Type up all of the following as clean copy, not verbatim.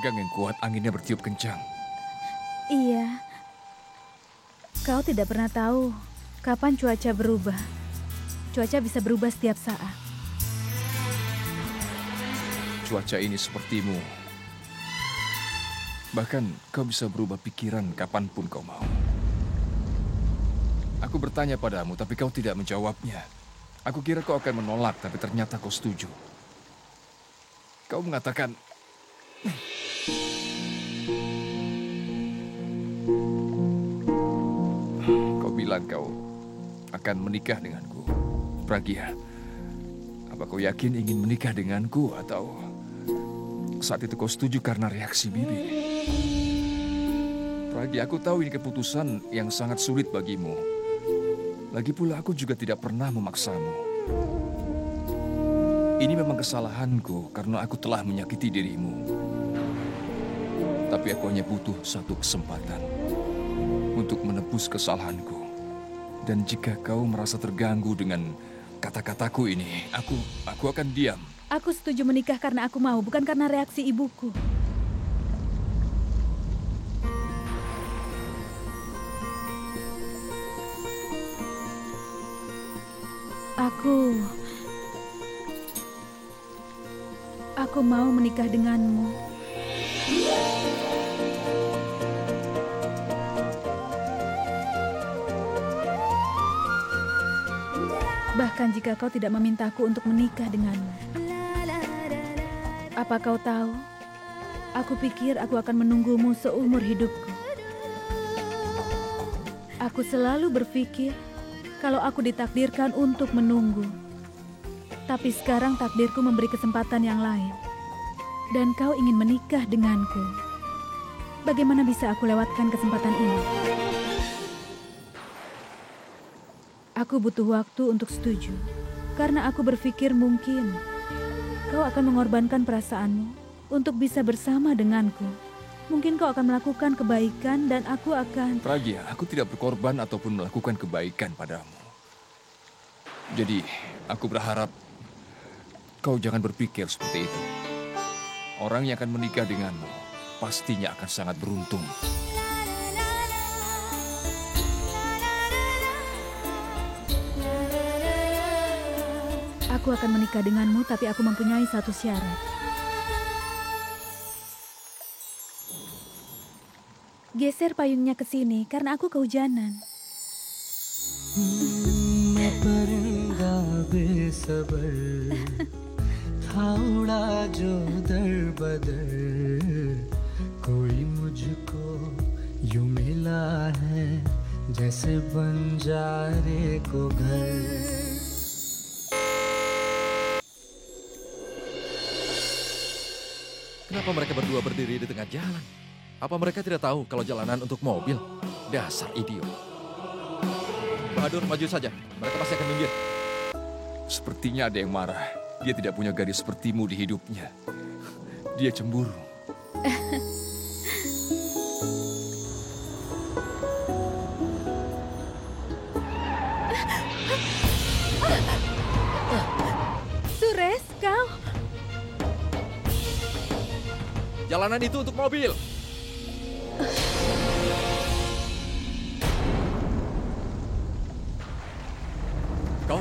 Gelanggang yang kuat, anginnya bertiup kencang. Iya. Kau tidak pernah tahu kapan cuaca berubah. Cuaca bisa berubah setiap saat. Cuaca ini sepertimu. Bahkan kau bisa berubah pikiran kapanpun kau mau. Aku bertanya padamu, tapi kau tidak menjawabnya. Aku kira kau akan menolak, tapi ternyata kau setuju. Kau mengatakan... Kau bilang kau akan menikah denganku. Pragya, apa kau yakin ingin menikah denganku atau saat itu kau setuju karena reaksi Bibi? Pragya, aku tahu ini keputusan yang sangat sulit bagimu. Lagi pula aku juga tidak pernah memaksamu. Ini memang kesalahanku karena aku telah menyakiti dirimu. Tapi aku hanya butuh satu kesempatan untuk menebus kesalahanku. Dan jika kau merasa terganggu dengan kata-kataku ini, aku akan diam. Aku setuju menikah karena aku mau, bukan karena reaksi ibuku. Aku mau menikah denganmu. Bahkan jika kau tidak memintaku untuk menikah denganmu. Apa kau tahu? Aku pikir aku akan menunggumu seumur hidupku. Aku selalu berpikir kalau aku ditakdirkan untuk menunggu. Tapi sekarang takdirku memberi kesempatan yang lain. Dan kau ingin menikah denganku. Bagaimana bisa aku lewatkan kesempatan ini? Aku butuh waktu untuk setuju. Karena aku berpikir mungkin kau akan mengorbankan perasaanmu untuk bisa bersama denganku. Mungkin kau akan melakukan kebaikan dan aku akan... Pragya, aku tidak berkorban ataupun melakukan kebaikan padamu. Jadi, aku berharap kau jangan berpikir seperti itu. Orang yang akan menikah denganmu pastinya akan sangat beruntung. Aku akan menikah denganmu, tapi aku mempunyai satu syarat. Geser payungnya ke sini, karena aku kehujanan. उड़ा जो दर बदर कोई मुझको यूं मिला है जैसे बंजारे को घर. Kenapa mereka berdua berdiri di tengah jalan? Apa mereka tidak tahu kalau jalanan untuk mobil? Dasar idiot. Bahadur, maju saja. Mereka pasti akan minggir. Sepertinya ada yang marah. Dia tidak punya gadis sepertimu di hidupnya. Dia cemburu. Suresh, kau... Jalanan itu untuk mobil. Kau?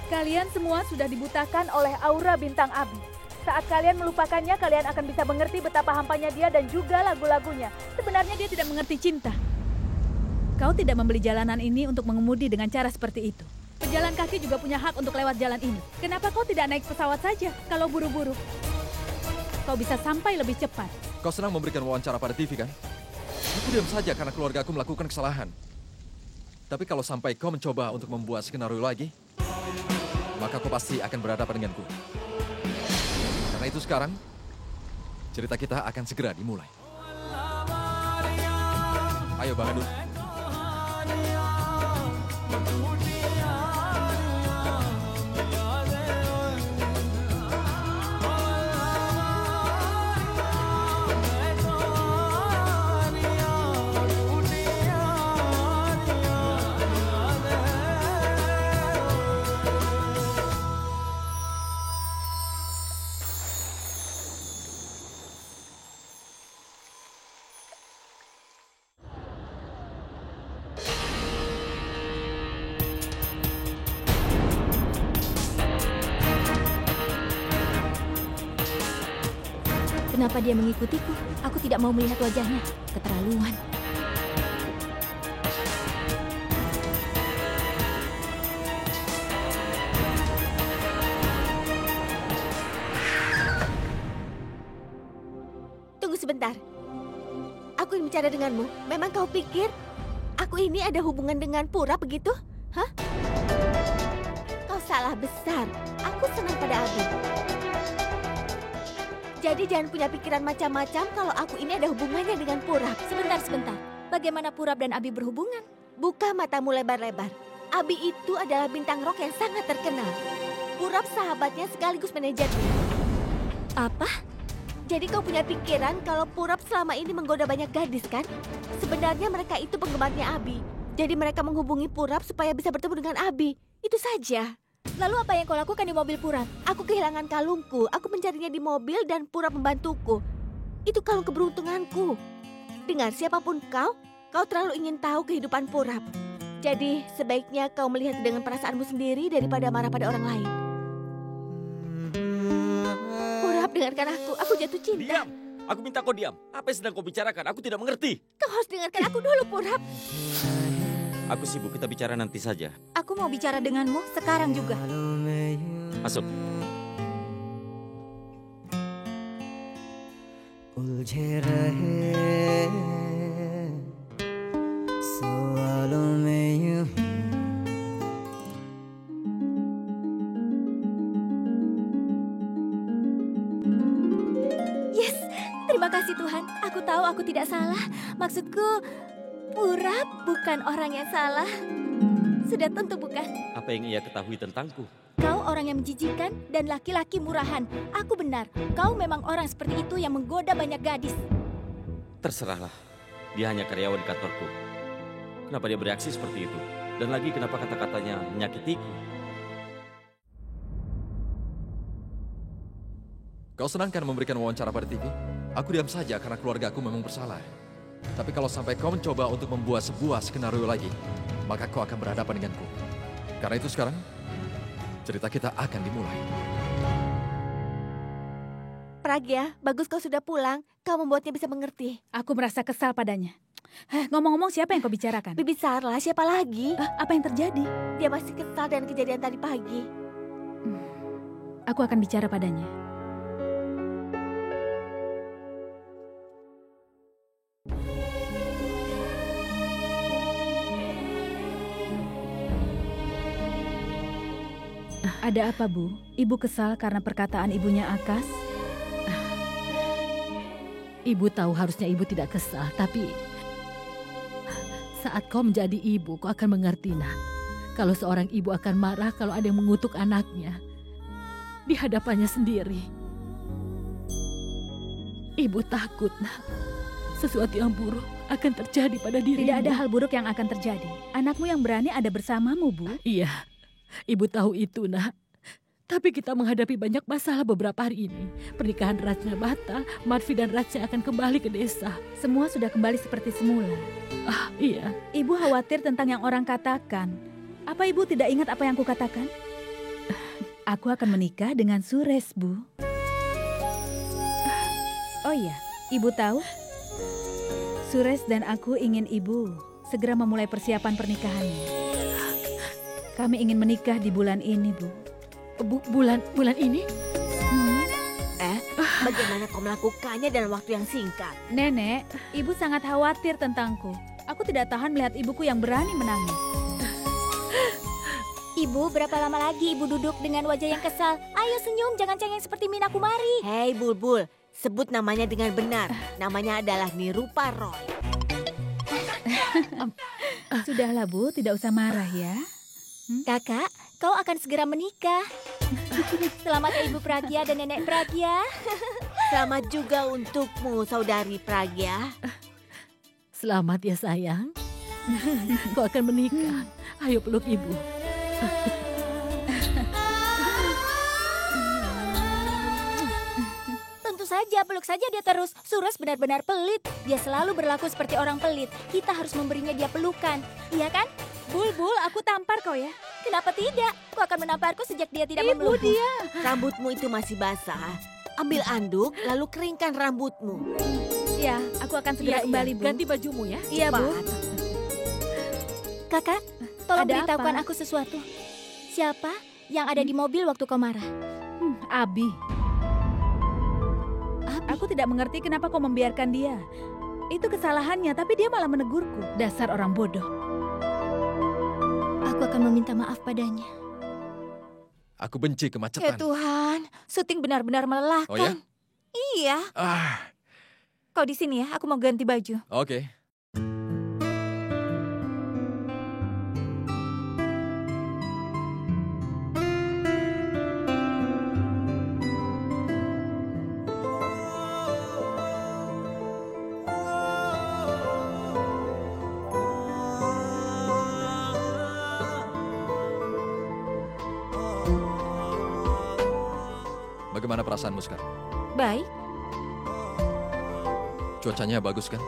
Kalian semua sudah dibutakan oleh aura bintang api. Saat kalian melupakannya, kalian akan bisa mengerti betapa hampanya dia dan juga lagu-lagunya. Sebenarnya dia tidak mengerti cinta. Kau tidak membeli jalanan ini untuk mengemudi dengan cara seperti itu. Pejalan kaki juga punya hak untuk lewat jalan ini. Kenapa kau tidak naik pesawat saja kalau buru-buru? Kau bisa sampai lebih cepat. Kau senang memberikan wawancara pada TV, kan? Aku diam saja karena keluarga aku melakukan kesalahan. Tapi kalau sampai kau mencoba untuk membuat skenario lagi, maka kau pasti akan berhadapan denganku. Karena itu sekarang, cerita kita akan segera dimulai. Ayo, Bahadur. Kenapa dia mengikutiku? Aku tidak mau melihat wajahnya. Keterlaluan. Tunggu sebentar. Aku ingin bicara denganmu. Memang kau pikir aku ini ada hubungan dengan Pura begitu? Hah? Kau salah besar. Aku senang pada Abi. Jadi jangan punya pikiran macam-macam kalau aku ini ada hubungannya dengan Purap. Sebentar. Bagaimana Purap dan Abi berhubungan? Buka matamu lebar-lebar. Abi itu adalah bintang rock yang sangat terkenal. Purap sahabatnya sekaligus manajernya. Apa? Jadi kau punya pikiran kalau Purap selama ini menggoda banyak gadis kan? Sebenarnya mereka itu penggemarnya Abi. Jadi mereka menghubungi Purap supaya bisa bertemu dengan Abi. Itu saja. Lalu apa yang kau lakukan di mobil Purap? Aku kehilangan kalungku. Aku mencarinya di mobil dan Purap membantuku. Itu kalung keberuntunganku. Dengar, siapapun kau terlalu ingin tahu kehidupan Purap. Jadi sebaiknya kau melihat dengan perasaanmu sendiri daripada marah pada orang lain. Purap, dengarkan aku jatuh cinta. Diam! Aku minta kau diam. Apa yang sedang kau bicarakan? Aku tidak mengerti. Kau harus dengarkan aku dulu, Purap. Aku sibuk, kita bicara nanti saja. Aku mau bicara denganmu sekarang juga. Masuk. उलझे रहे सवालों में यूं Yes, terima kasih Tuhan. Aku tahu aku tidak salah. Maksudku, Purap bukan orang yang salah. Sudah tentu bukan. Apa yang ia ketahui tentangku? Kau orang yang menjijikan dan laki-laki murahan. Aku benar. Kau memang orang seperti itu yang menggoda banyak gadis. Terserahlah. Dia hanya karyawan di kantorku. Kenapa dia bereaksi seperti itu? Dan lagi kenapa kata-katanya menyakitiku? Kau senang kan memberikan wawancara pada TV? Aku diam saja karena keluarga aku memang bersalah. Tapi kalau sampai kau mencoba untuk membuat sebuah skenario lagi, maka kau akan berhadapan denganku. Karena itu sekarang, cerita kita akan dimulai. Pragya, bagus kau sudah pulang. Kau membuatnya bisa mengerti. Aku merasa kesal padanya. Ngomong-ngomong, siapa yang kau bicarakan? Bibi Sarla, siapa lagi? Apa yang terjadi? Dia masih kesal dengan kejadian tadi pagi. Aku akan bicara padanya. Ada apa, Bu? Ibu kesal karena perkataan ibunya Akas? Ibu tahu harusnya ibu tidak kesal, tapi saat kau menjadi ibu, kau akan mengerti, nak. Kalau seorang ibu akan marah kalau ada yang mengutuk anaknya di hadapannya sendiri. Ibu takut, nak. Sesuatu yang buruk akan terjadi pada dirimu. Tidak ada hal buruk yang akan terjadi. Anakmu yang berani ada bersamamu, Bu. Iya, ibu tahu itu, nak. Tapi kita menghadapi banyak masalah beberapa hari ini. Pernikahan Rajna batal, Marfi dan Rajna akan kembali ke desa. Semua sudah kembali seperti semula. Iya. Ibu khawatir tentang yang orang katakan. Apa ibu tidak ingat apa yang kukatakan? Aku akan menikah dengan Suresh, Bu. Oh iya, ibu tahu? Suresh dan aku ingin ibu segera memulai persiapan pernikahannya. Kami ingin menikah di bulan ini, Bu. Bulan ini? Bagaimana kau melakukannya dalam waktu yang singkat? Nenek, ibu sangat khawatir tentangku. Aku tidak tahan melihat ibuku yang berani menangis. Ibu, berapa lama lagi ibu duduk dengan wajah yang kesal? Ayo senyum, jangan cengeng seperti Mina Kumari. Hei Bulbul, sebut namanya dengan benar. Namanya adalah Nirupa Roy. Sudahlah, Bu, tidak usah marah ya. Kakak, kau akan segera menikah. Selamat ya Ibu Pragya dan Nenek Pragya. Selamat juga untukmu, Saudari Pragya. Selamat ya sayang. Kau akan menikah. Ayo peluk ibu. Tentu saja, peluk saja dia terus. Suresh benar-benar pelit. Dia selalu berlaku seperti orang pelit. Kita harus memberinya dia pelukan. Iya kan? Bulbul, aku tampar kau ya. Kenapa tidak? Kau akan menamparku sejak dia tidak memelukku. Dia. Rambutmu itu masih basah. ambil anduk lalu keringkan rambutmu. Ya, aku akan segera kembali, Bu. Ganti bajumu ya. Iya, Bu. Cepat. Kakak, tolong Ada beritahukan apa? aku sesuatu. Siapa yang ada di mobil waktu kau marah? Abi. Abi. Aku tidak mengerti kenapa kau membiarkan dia. Itu kesalahannya, tapi dia malah menegurku. Dasar orang bodoh. Aku akan meminta maaf padanya. Aku benci Ya kemacetan. Tuhan, syuting benar-benar melelahkan. Oh ya? Iya. Kau di sini ya, aku mau ganti baju. Oke. Bagaimana perasaanmu sekarang? Baik. Cuacanya bagus kan?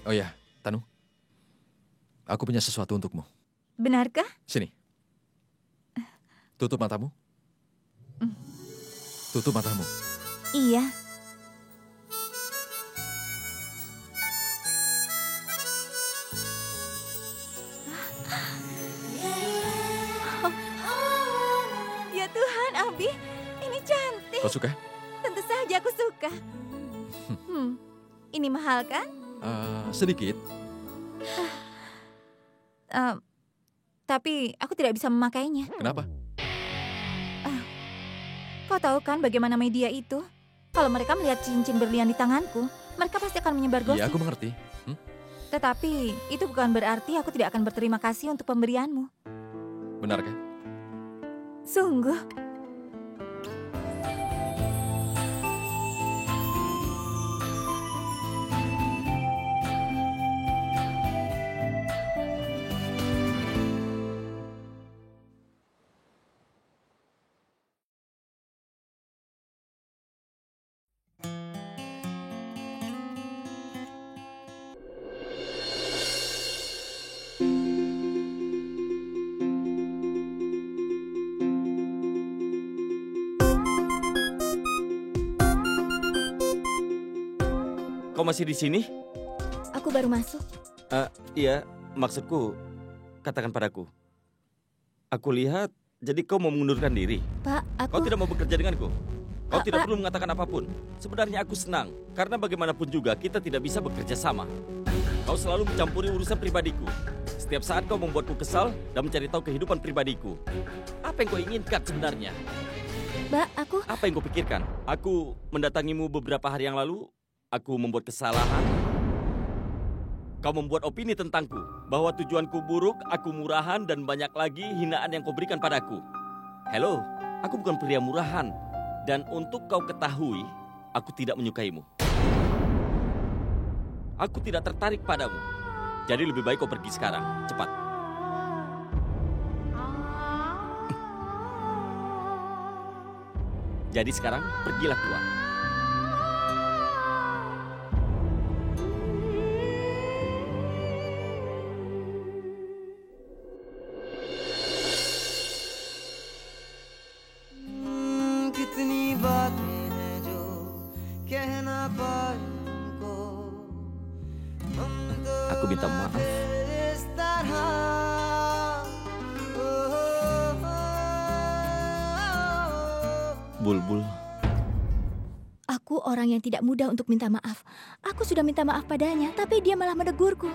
Oh ya, Tanu. Aku punya sesuatu untukmu. Benarkah? Sini. Tutup matamu. Tutup matamu. Iya. Ya Tuhan, Abi, ini cantik. Kau suka? Tentu saja aku suka. Ini mahal kan? Sedikit. Tapi aku tidak bisa memakainya. Kenapa? Kau tahu kan bagaimana media itu? Kalau mereka melihat cincin berlian di tanganku, mereka pasti akan menyebar gosip. Iya, aku mengerti. Tetapi itu bukan berarti aku tidak akan berterima kasih untuk pemberianmu. Benarkah? Sungguh. Kau masih di sini? Aku baru masuk. Iya, maksudku, katakan padaku. Aku lihat, jadi kau mau mengundurkan diri. Pak, Kau tidak mau bekerja denganku. Kau Pak, tidak Pak. perlu mengatakan apapun. Sebenarnya aku senang, karena bagaimanapun juga kita tidak bisa bekerja sama. Kau selalu mencampuri urusan pribadiku. Setiap saat kau membuatku kesal dan mencari tahu kehidupan pribadiku. Apa yang kau inginkan sebenarnya? Mbak, aku... Apa yang kau pikirkan? Aku mendatangimu beberapa hari yang lalu. Aku membuat kesalahan. Kau membuat opini tentangku. Bahwa tujuanku buruk, aku murahan, dan banyak lagi hinaan yang kau berikan padaku. Hello, aku bukan pria murahan. Dan untuk kau ketahui, aku tidak menyukaimu. Aku tidak tertarik padamu. Jadi lebih baik kau pergi sekarang. Cepat. Jadi sekarang, pergilah keluar. कितनी बातें हैं जो कह ना पाए उनको हम तो Aku minta maaf. इस तरह Bulbul. Aku orang yang tidak mudah untuk minta maaf. Aku sudah minta maaf padanya, tapi dia malah menegurku.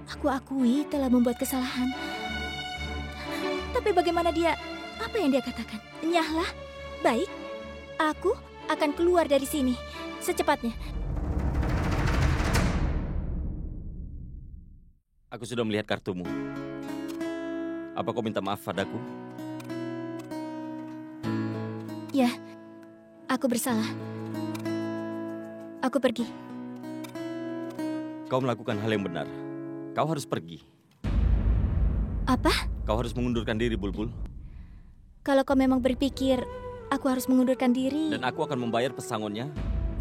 Aku akui telah membuat kesalahan. Tapi bagaimana dia? Apa yang dia katakan? Nyahlah. Baik, aku akan keluar dari sini secepatnya. Aku sudah melihat kartumu. Apa kau minta maaf padaku? Ya, aku bersalah. Aku pergi. Kau melakukan hal yang benar. Kau harus pergi. Apa? Kau harus mengundurkan diri, Bulbul. Kalau kau memang berpikir aku harus mengundurkan diri, Dan aku akan membayar pesangonnya.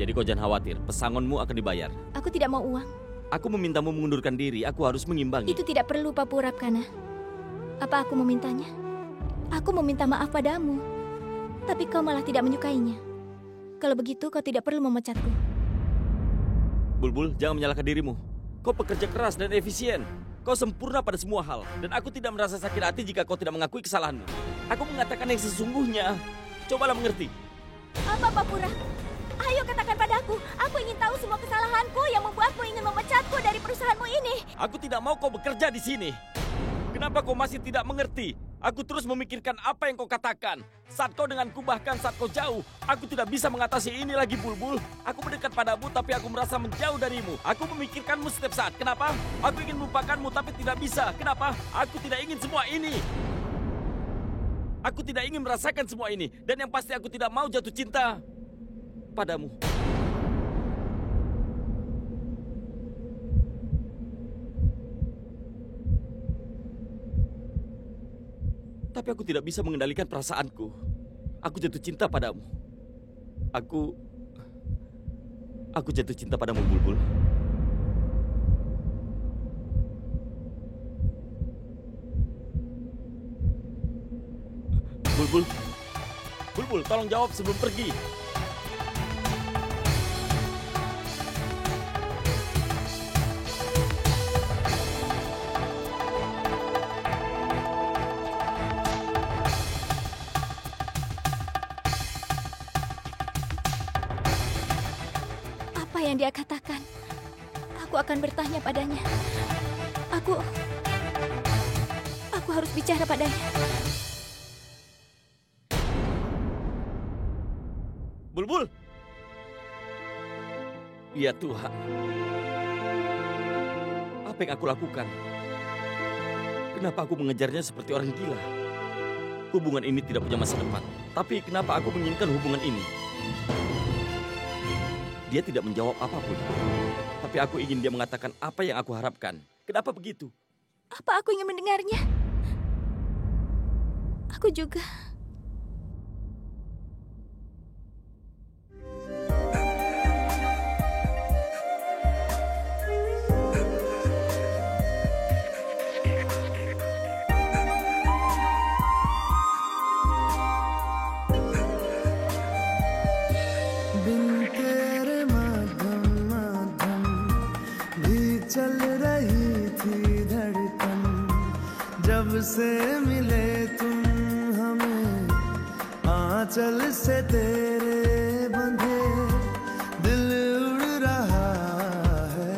Jadi kau jangan khawatir, pesangonmu akan dibayar. aku tidak mau uang. Aku memintamu mengundurkan diri, aku harus mengimbangi. Itu tidak perlu, Pak Purapkana. Apa aku memintanya? Aku meminta maaf padamu, tapi kau malah tidak menyukainya. Kalau begitu, kau tidak perlu memecatku. Bulbul, jangan menyalahkan dirimu. Kau pekerja keras dan efisien. Kau sempurna pada semua hal. Dan aku tidak merasa sakit hati jika kau tidak mengakui kesalahanmu. Aku mengatakan yang sesungguhnya. Cobalah mengerti. Apa, Papura? Ayo katakan padaku. Aku ingin tahu semua kesalahanku yang membuatmu ingin memecatku dari perusahaanmu ini. Aku tidak mau kau bekerja di sini. Kenapa kau masih tidak mengerti? Aku terus memikirkan apa yang kau katakan. Saat kau denganku, bahkan saat kau jauh, aku tidak bisa mengatasi ini lagi, Bulbul. Aku mendekat padamu, tapi aku merasa menjauh darimu. Aku memikirkanmu setiap saat. Kenapa? Aku ingin melupakanmu, tapi tidak bisa. Kenapa? Aku tidak ingin semua ini. Aku tidak ingin merasakan semua ini. Dan yang pasti aku tidak mau jatuh cinta padamu. Tapi aku tidak bisa mengendalikan perasaanku. Aku jatuh cinta padamu. Aku jatuh cinta padamu, Bulbul. Bulbul. Bulbul, tolong jawab sebelum pergi. Apa yang dia katakan? Aku akan bertanya padanya. Aku harus bicara padanya. Bulbul. Ya Tuhan. Apa yang aku lakukan? Kenapa aku mengejarnya seperti orang gila? Hubungan ini tidak punya masa depan. Tapi kenapa aku menginginkan hubungan ini? Dia tidak menjawab apapun. Tapi aku ingin dia mengatakan apa yang aku harapkan. Kenapa begitu? Apa aku ingin mendengarnya? Aku juga. चल रही थी धड़कन जब से मिले तुम हमें आंचल से तेरे बंधे दिल उड़ रहा है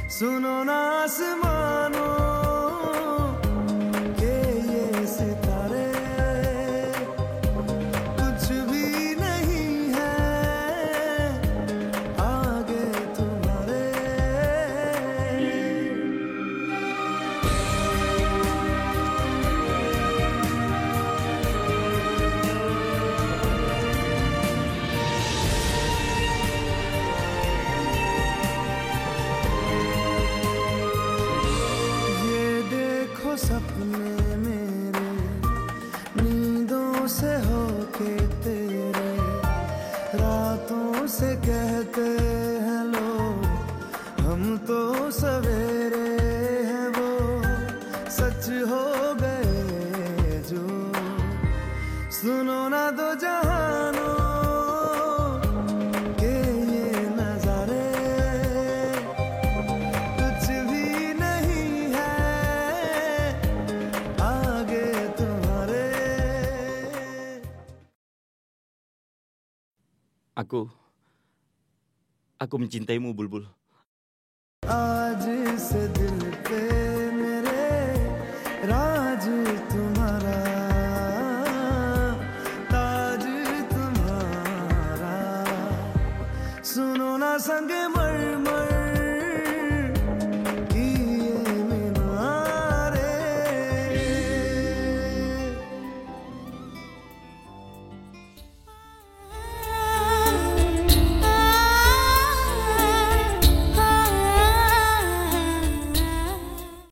सुनो ना आसमानों के ये सितारे कुछ भी नहीं है आगे तुम्हारे सपने मेरे नींदों से होके तेरे रातों से कहते हैं लोग हम तो सवेरे हैं वो सच हो गए जो सुनो ना दो जहानों के ये नजारे कुछ भी नहीं है आगे तुम्हारे Aku mencintaimu, Bulbul. आज से दिल पे मेरे राज तुम्हारा ताज तुम्हारा सुनो ना संग मर मर